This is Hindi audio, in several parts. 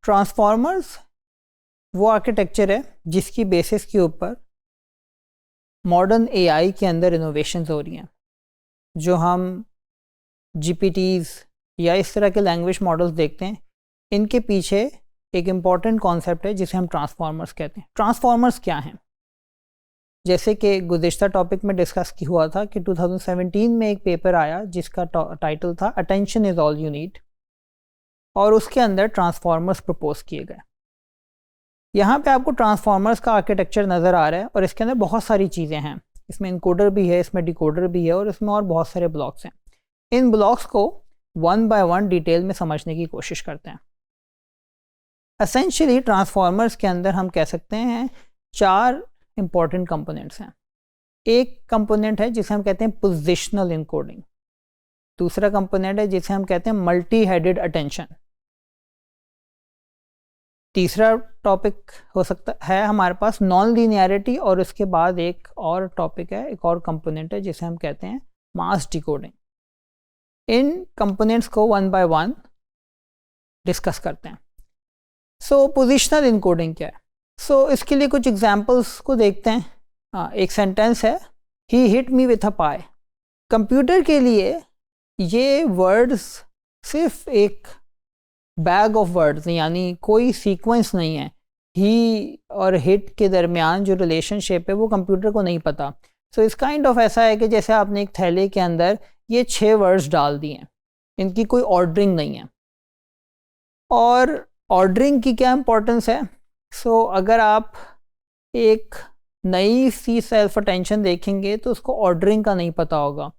ट्रांसफॉर्मर्स वो आर्किटेक्चर है जिसकी बेसिस के ऊपर मॉडर्न एआई के अंदर इनोवेशंस हो रही हैं। जो हम जीपीटीज़ या इस तरह के लैंग्वेज मॉडल्स देखते हैं, इनके पीछे एक इम्पॉर्टेंट कॉन्सेप्ट है जिसे हम ट्रांसफॉर्मर्स कहते हैं। ट्रांसफॉर्मर्स क्या हैं? जैसे कि गुज़िश्ता टॉपिक में डिस्कस की हुआ था कि 2017 में एक पेपर आया जिसका टाइटल था attention is all you need, और उसके अंदर ट्रांसफॉर्मर्स प्रपोज किए गए। यहाँ पे आपको ट्रांसफॉर्मर्स का आर्किटेक्चर नज़र आ रहा है और इसके अंदर बहुत सारी चीज़ें हैं। इसमें इनकोडर भी है, इसमें डिकोडर भी है और इसमें और बहुत सारे ब्लॉक्स हैं। इन ब्लॉक्स को वन बाय वन डिटेल में समझने की कोशिश करते हैं। एसेंशियली ट्रांसफॉर्मर्स के अंदर हम कह सकते हैं 4 इंपॉर्टेंट कंपोनेंट्स हैं। एक कंपोनेंट है जिसे हम कहते हैं पोजिशनल इनकोडिंग। दूसरा कंपोनेंट है जिसे हम कहते हैं मल्टी हेडेड अटेंशन। तीसरा टॉपिक हो सकता है हमारे पास नॉन लीनियरिटी, और उसके बाद एक और टॉपिक है, एक और कंपोनेंट है जिसे हम कहते हैं मास डिकोडिंग। इन कंपोनेंट्स को वन बाय वन डिस्कस करते हैं। सो पोजिशनल इनकोडिंग क्या है? सो इसके लिए कुछ एग्जांपल्स को देखते हैं। एक सेंटेंस है, he hit me with a pie. Computer के लिए ये वर्ड्स सिर्फ एक बैग ऑफ वर्ड्स, यानी कोई सीक्वेंस नहीं है। ही और हिट के दरमियान जो रिलेशनशिप है वो कंप्यूटर को नहीं पता। सो इस काइंड ऑफ ऐसा है कि जैसे आपने एक थैले के अंदर ये 6 वर्ड्स डाल दिए हैं, इनकी कोई ऑर्डरिंग नहीं है। और ऑर्डरिंग की क्या इंपॉर्टेंस है? सो अगर आप एक नई सी सेल्फ अटेंशन देखेंगे तो उसको ऑर्डरिंग का नहीं पता होगा।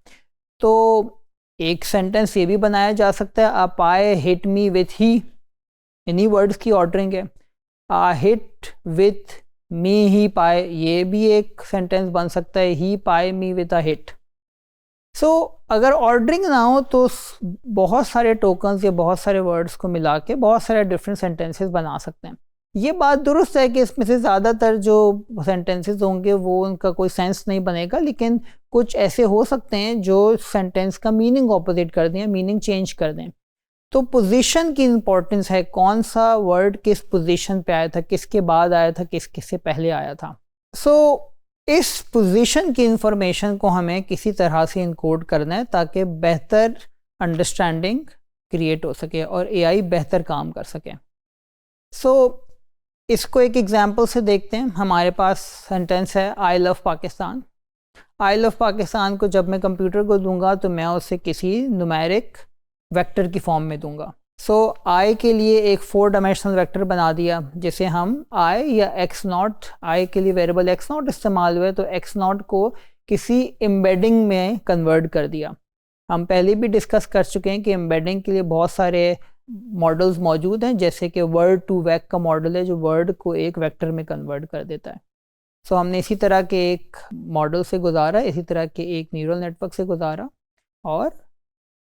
तो एक सेंटेंस ये भी बनाया जा सकता है, आप पाए हिट मी विथ ही, इन्हीं वर्ड्स की ऑर्डरिंग है। हिट विथ मी ही पाए, ये भी एक सेंटेंस बन सकता है, ही पाए मी विथ अ हिट। सो अगर ऑर्डरिंग ना हो तो बहुत सारे टोकन्स या बहुत सारे वर्ड्स को मिला के बहुत सारे डिफरेंट सेंटेंसेस बना सकते हैं। ये बात दुरुस्त है कि इसमें से ज़्यादातर जो सेंटेंसेस होंगे वो उनका कोई सेंस नहीं बनेगा, लेकिन कुछ ऐसे हो सकते हैं जो सेंटेंस का मीनिंग ऑपोजिट कर दें, मीनिंग चेंज कर दें। तो पोजीशन की इंपॉर्टेंस है, कौन सा वर्ड किस पोजीशन पे आया था, किसके बाद आया था, किससे पहले आया था। सो इस पोजीशन की इंफॉर्मेशन को हमें किसी तरह से इनकोड करना है ताकि बेहतर अंडरस्टैंडिंग क्रिएट हो सके और एआई बेहतर काम कर सके। सो इसको एक एग्जांपल से देखते हैं। हमारे पास सेंटेंस है, I love Pakistan. I love Pakistan को जब मैं कंप्यूटर को दूंगा तो मैं उसे किसी न्यूमेरिक वेक्टर की फॉर्म में दूंगा। सो आई के लिए एक 4 डायमेंशनल वेक्टर बना दिया, जिसे हम आई या एक्स नॉट, आई के लिए वेरिएबल एक्स नॉट इस्तेमाल हुए तो एक्स नॉट को किसी एम्बेडिंग में कन्वर्ट कर दिया। हम पहले भी डिस्कस कर चुके हैं कि एम्बेडिंग के लिए बहुत सारे मॉडल्स मौजूद हैं, जैसे कि वर्ड टू वेक का मॉडल है जो वर्ड को एक वेक्टर में कन्वर्ट कर देता है। सो हमने इसी तरह के एक मॉडल से गुजारा, इसी तरह के एक न्यूरल नेटवर्क से गुजारा और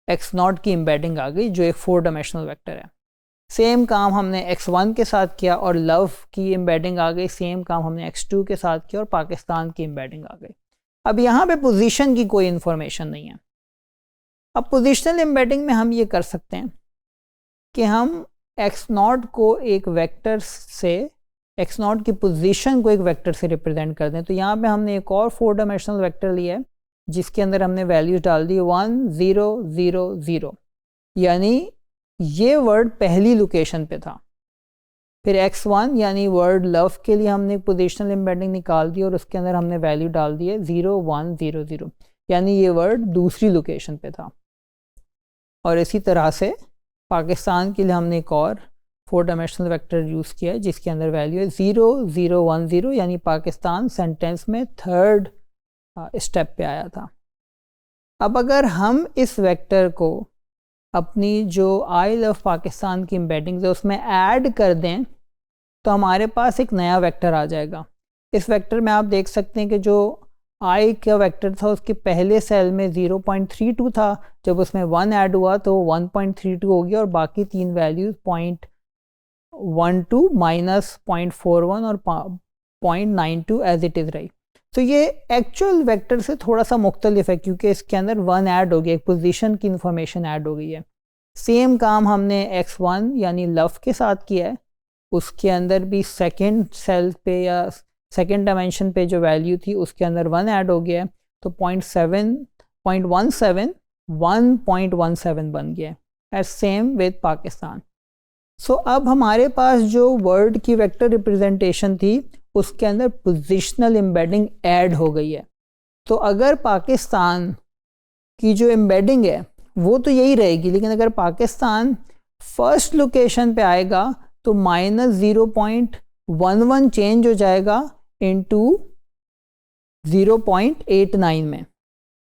एक्स नॉट की एम्बेडिंग आ गई जो एक 4 डायमेंशनल वेक्टर है। सेम काम हमने x1 के साथ किया और लव की एम्बेडिंग आ गई। सेम काम हमने x2 के साथ किया और पाकिस्तान की एम्बेडिंग आ गई। अब यहाँ पे पोजीशन की कोई इन्फॉर्मेशन नहीं है। अब पोजीशनल एम्बेडिंग में हम ये कर सकते हैं कि हम एक्स नॉट को एक वेक्टर से, एक्स नॉट की पोजीशन को एक वेक्टर से रिप्रेजेंट कर दें। तो यहाँ पे हमने एक और 4 डायमेंशनल वेक्टर लिया है जिसके अंदर हमने वैल्यूज डाल दी 1 0 0 0, यानी ये वर्ड पहली लोकेशन पे था। फिर x1 यानी वर्ड लव के लिए हमने पोजीशनल एम्बेडिंग निकाल दी और उसके अंदर हमने वैल्यू डाल दी है 0 1 0 0, यानी ये वर्ड दूसरी लोकेशन पे था। और इसी तरह से पाकिस्तान के लिए हमने एक और 4 डायमेंशनल वेक्टर यूज़ किया है जिसके अंदर वैल्यू है 0 0 1 0, यानी पाकिस्तान सेंटेंस में 3rd स्टेप पे आया था। अब अगर हम इस वेक्टर को अपनी जो आई लव पाकिस्तान की एम्बेडिंग है उसमें ऐड कर दें तो हमारे पास एक नया वेक्टर आ जाएगा। इस वेक्टर में आप देख सकते हैं कि जो आई का वेक्टर था उसके पहले सेल में 0.32 था, जब उसमें 1 ऐड हुआ तो 1.32 हो गया और बाकी 3 वैल्यूज 0.12 माइनस 0.41 और 0.92 एज इट इज़ रही। तो ये एक्चुअल वेक्टर से थोड़ा सा मुख्तलिफ है क्योंकि इसके अंदर 1 ऐड हो गया, एक पोजीशन की इंफॉर्मेशन ऐड हो गई है। सेम काम हमने x1 यानी लव के साथ किया है उसके अंदर भी सेकंड सेल पे या सेकंड डायमेंशन पे जो वैल्यू थी उसके अंदर 1 ऐड हो गया है, तो 0.17 1.17 बन गया है। As same with Pakistan. So अब हमारे पास जो वर्ड की वेक्टर रिप्रेजेंटेशन थी उसके अंदर पोजिशनल एम्बेडिंग ऐड हो गई है। तो अगर पाकिस्तान की जो एम्बेडिंग है वो तो यही रहेगी, लेकिन अगर पाकिस्तान फर्स्ट लोकेशन पे आएगा तो -0.11 चेंज हो जाएगा इनटू 0.89 में।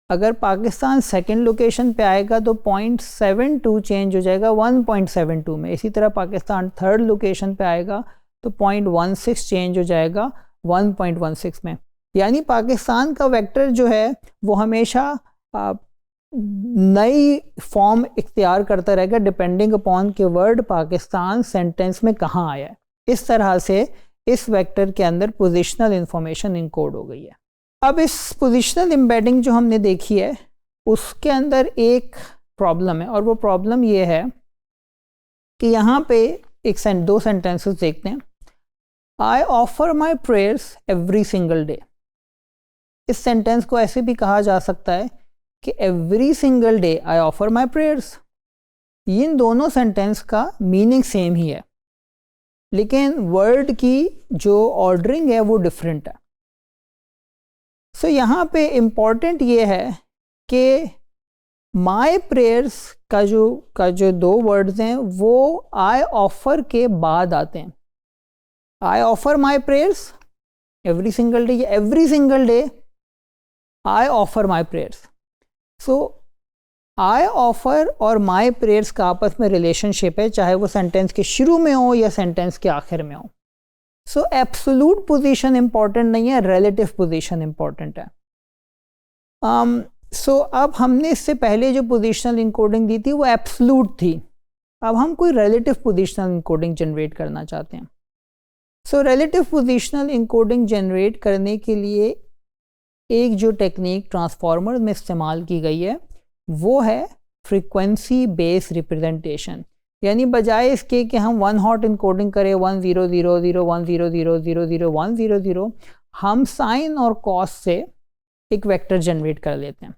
अगर पाकिस्तान सेकंड लोकेशन पे आएगा तो 0.72 चेंज हो जाएगा 1.72 में। इसी तरह पाकिस्तान थर्ड लोकेशन पे आएगा तो 0.16 चेंज हो जाएगा 1.16 में। यानी पाकिस्तान का वेक्टर जो है वो हमेशा नई फॉर्म इख्तियार करता रहेगा डिपेंडिंग अपॉन के वर्ड पाकिस्तान सेंटेंस में कहाँ आया है। इस तरह से इस वेक्टर के अंदर पोजिशनल इंफॉर्मेशन इनकोड हो गई है। अब इस पोजिशनल एम्बेडिंग जो हमने देखी है उसके अंदर एक प्रॉब्लम है, और वो प्रॉब्लम ये है कि यहाँ पे दो सेंटेंसेस देखते हैं। I offer my prayers every single day. इस सेंटेंस को ऐसे भी कहा जा सकता है कि every single day I offer my prayers. इन दोनों सेंटेंस का मीनिंग सेम ही है, लेकिन वर्ड की जो ऑर्डरिंग है वो डिफरेंट है। सो यहाँ पे इम्पॉर्टेंट ये है कि माई प्रेयर्स का जो दो वर्ड्स हैं वो आई ऑफर के बाद आते हैं। I offer my prayers every single day, या every single day I offer my prayers. So I offer और माई प्रेयर्स का आपस में रिलेशनशिप है, चाहे वो सेंटेंस के शुरू में हो या सेंटेंस के आखिर में हो। सो एब्सोल्यूट पोजीशन इंपॉर्टेंट नहीं है, रिलेटिव पोजीशन इंपॉर्टेंट है। सो अब हमने इससे पहले जो पोजीशनल इनकोडिंग दी थी वो एब्सोल्यूट थी। अब हम कोई रिलेटिव पोजीशनल इनकोडिंग जनरेट करना चाहते हैं। So relative positional encoding generate करने के लिए एक जो टेक्निक ट्रांसफॉर्मर में इस्तेमाल की गई है वो है फ्रीक्वेंसी बेस्ड रिप्रेजेंटेशन। यानी बजाय इसके कि हम 1 हॉट इनकोडिंग करें 10001000100100, हम साइन और कॉस से एक वेक्टर जनरेट कर लेते हैं।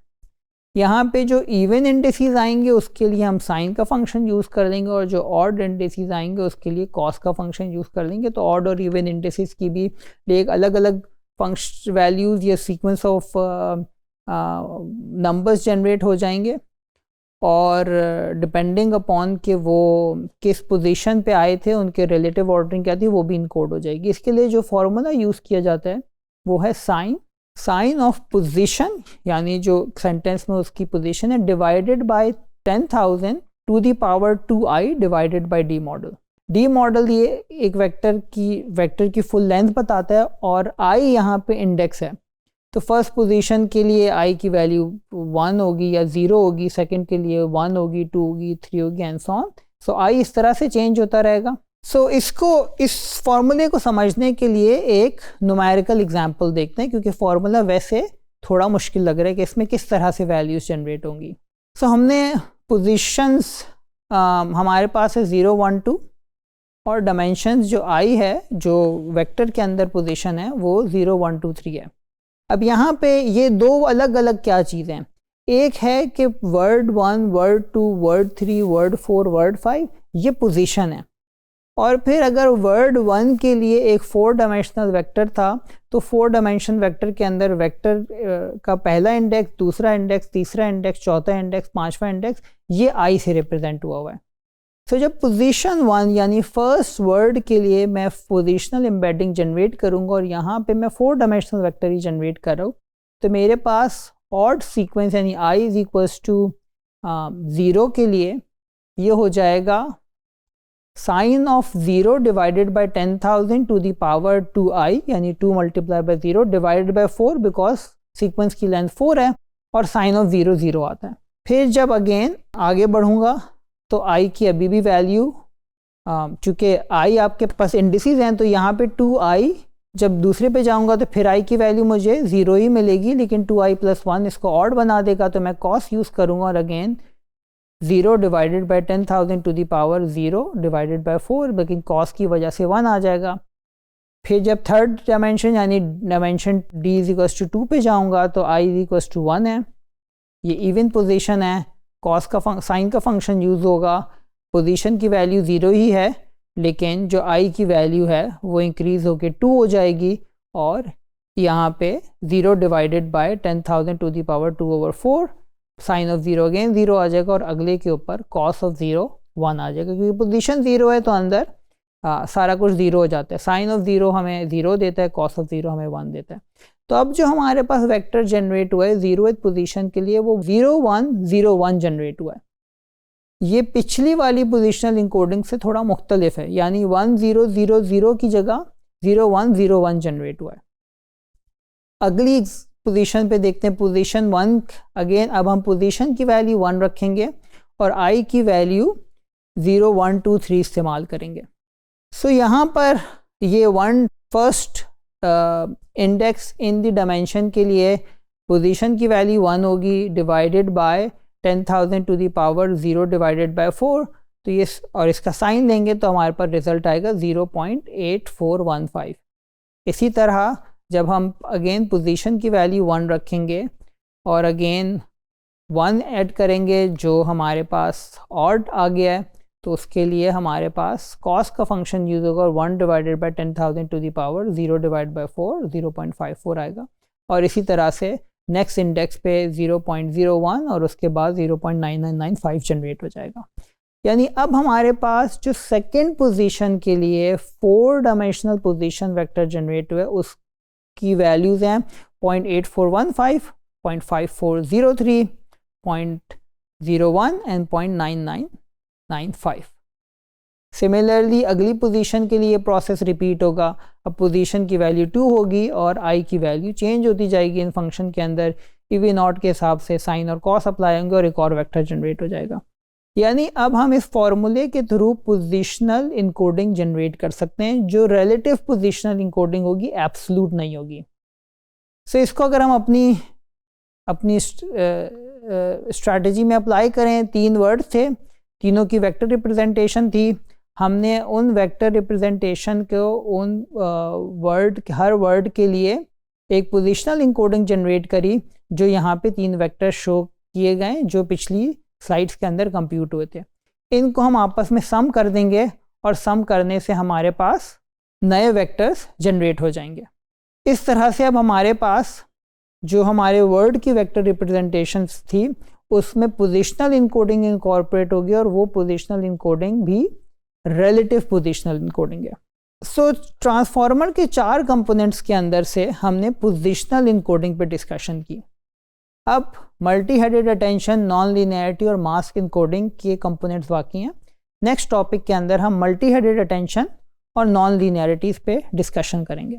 यहाँ पे जो इवन इंडिसेस आएंगे उसके लिए हम साइन का फंक्शन यूज़ कर लेंगे, और जो ऑड इंडिसेस आएंगे उसके लिए कॉस का फंक्शन यूज़ कर लेंगे। तो ऑड और इवन इंडिसेस की भी एक अलग अलग फंक्शन वैल्यूज़ या सीक्वेंस ऑफ नंबर्स जनरेट हो जाएंगे, और डिपेंडिंग अपॉन कि वो किस पोजीशन पे आए थे उनके रिलेटिव ऑर्डरिंग क्या थी वो भी इनकोड हो जाएगी। इसके लिए जो फॉर्मूला यूज़ किया जाता है वो है साइन ऑफ पोजीशन, यानी जो सेंटेंस में उसकी पोजीशन है, divided by 10,000 to the power 2i divided by d model. D model ये एक वेक्टर की फुल लेंथ बताता है, और i यहाँ पे इंडेक्स है। तो फर्स्ट पोजीशन के लिए i की वैल्यू 1 होगी या 0 होगी, सेकंड के लिए 1 होगी, 2 होगी, 3 होगी and so on. So i इस तरह से चेंज होता रहेगा। सो इस फॉर्मूले को समझने के लिए एक न्यूमेरिकल एग्जांपल देखते हैं, क्योंकि फॉर्मूला वैसे थोड़ा मुश्किल लग रहा है कि इसमें किस तरह से वैल्यूज जनरेट होंगी। सो हमने पोजीशंस हमारे पास है 0 1 2, और डायमेंशंस जो i है जो वेक्टर के अंदर पोजीशन है वो 0 1 2 3 है। अब यहाँ पे ये दो अलग अलग क्या चीज़ें हैं, एक है कि word 1 word 2 word 3 word 4 word 5 ये पोजीशन है, और फिर अगर वर्ड 1 के लिए एक 4 डायमेंशनल वेक्टर था तो 4 डायमेंशन वेक्टर के अंदर वेक्टर का पहला इंडेक्स, दूसरा इंडेक्स, तीसरा इंडेक्स, चौथा इंडेक्स, पांचवा इंडेक्स ये i से रिप्रेजेंट हुआ है। तो जब पोजीशन 1 यानी फर्स्ट वर्ड के लिए मैं पोजीशनल एम्बेडिंग जनरेट करूंगा और यहाँ पे मैं 4 डायमेंशनल वेक्टर ही जनरेट कर रहा हूँ, तो मेरे पास ऑड सीक्वेंस यानी i इज इक्वल्स टू 0 के लिए ये हो जाएगा sine of 0 divided by 10,000 to the power 2i, यानी 2 multiply by 0 divided by 4, because sequence की लेंथ 4 है और साइन ऑफ 0 0 आता है। फिर जब अगेन आगे बढ़ूंगा तो i की अभी भी वैल्यू, चूँकि i आपके पास इंडिसेस हैं तो यहाँ पे 2i, जब दूसरे पे जाऊँगा तो फिर i की वैल्यू मुझे 0 ही मिलेगी, लेकिन 2i + 1 इसको ऑड बना देगा, तो मैं कॉस यूज़ करूँगा और again 0 divided by 10,000 to the power 0 divided by 4, लेकिन कॉस की वजह से 1 आ जाएगा। फिर जब थर्ड डायमेंशन यानी डायमेंशन d इज 2 पे जाऊंगा तो i इज 1 है। ये इवन पोजीशन है, कॉस का साइन का फंक्शन यूज़ होगा, पोजीशन की वैल्यू 0 ही है, लेकिन जो i की वैल्यू है वो इंक्रीज़ होके 2 हो जाएगी और यहाँ पे 0 divided by 10,000 to the power 2/4, sine of 0 again 0 आ जाएगा और अगले के ऊपर कॉस ऑफ 0 1 आ जाएगा, क्योंकि पोजीशन 0 है तो अंदर सारा कुछ 0 हो जाता है। साइन ऑफ 0 हमें 0 देता है, कॉस ऑफ 0 हमें 1 देता है। तो अब जो हमारे पास वेक्टर जनरेट हुआ है 0th पोजीशन के लिए वो 0101 जनरेट हुआ है। ये पिछली वाली पोजिशनल इंकोडिंग से थोड़ा मुख्तलिफ है, यानी 1000 की जगह 0101 जनरेट हुआ है। अगली पोजीशन पे देखते हैं पोजीशन 1। अगेन अब हम पोजीशन की वैल्यू 1 रखेंगे और i की वैल्यू 0 1 2 3 इस्तेमाल करेंगे। सो यहाँ पर ये 1 first index in the dimension के लिए पोजीशन की वैल्यू 1 होगी divided by 10,000 to the power 0 divided by 4, तो ये और इसका साइन लेंगे तो हमारे पास रिजल्ट आएगा 0.8415। इसी तरह जब हम अगेन पोजीशन की वैल्यू 1 रखेंगे और अगेन 1 ऐड करेंगे जो हमारे पास ऑड आ गया है, तो उसके लिए हमारे पास कॉस का फंक्शन यूज़ होगा और 1 divided by 10,000 to the power 0 divide by 4 0.54 आएगा। और इसी तरह से नेक्स्ट इंडेक्स पे 0.01 और उसके बाद 0.9995 जनरेट हो जाएगा। यानी अब हमारे पास जो सेकेंड पोजीशन के लिए 4 डायमेंशनल पोजीशन वेक्टर जनरेट हुए उसकी वैल्यूज़ हैं 0.8415, 0.5403, 0.01 एंड 0.9995। सिमिलरली अगली पोजीशन के लिए प्रोसेस रिपीट होगा। अब पोजीशन की वैल्यू 2 होगी और i की वैल्यू चेंज होती जाएगी इन फंक्शन के अंदर, इवन नॉट के हिसाब से साइन और कॉस अप्लाई होंगे और एक और वेक्टर जनरेट हो जाएगा। यानी अब हम इस फॉर्मूले के थ्रू पोजीशनल इनकोडिंग जनरेट कर सकते हैं, जो रिलेटिव पोजीशनल इनकोडिंग होगी, एब्सोल्यूट नहीं होगी। सो इसको अगर हम अपनी स्ट्रैटेजी में अप्लाई करें, 3 वर्ड थे, तीनों की वेक्टर रिप्रेजेंटेशन थी। हमने उन वेक्टर रिप्रेजेंटेशन को उन हर वर्ड के लिए एक पोजीशनल इनकोडिंग जनरेट करी, जो यहाँ पे 3 वेक्टर शो किए गए जो पिछली स्लाइड्स के अंदर कंप्यूट हुए थे। इनको हम आपस में सम कर देंगे और सम करने से हमारे पास नए वेक्टर्स जनरेट हो जाएंगे। इस तरह से अब हमारे पास जो हमारे वर्ड की वेक्टर रिप्रेजेंटेशंस थी उसमें पोजीशनल इनकोडिंग इनकॉर्पोरेट होगी और वो पोजीशनल इनकोडिंग भी रिलेटिव पोजीशनल इनकोडिंग है। सो ट्रांसफॉर्मर के 4 कंपोनेंट्स के अंदर से हमने पोजीशनल इनकोडिंग पे डिस्कशन की। अब multi headed attention, non linearity और मास्क इनकोडिंग के कंपोनेंट्स बाकी हैं। नेक्स्ट टॉपिक के अंदर हम मल्टी हेडेड अटेंशन और नॉन लीनियरिटीज़ पे डिस्कशन करेंगे।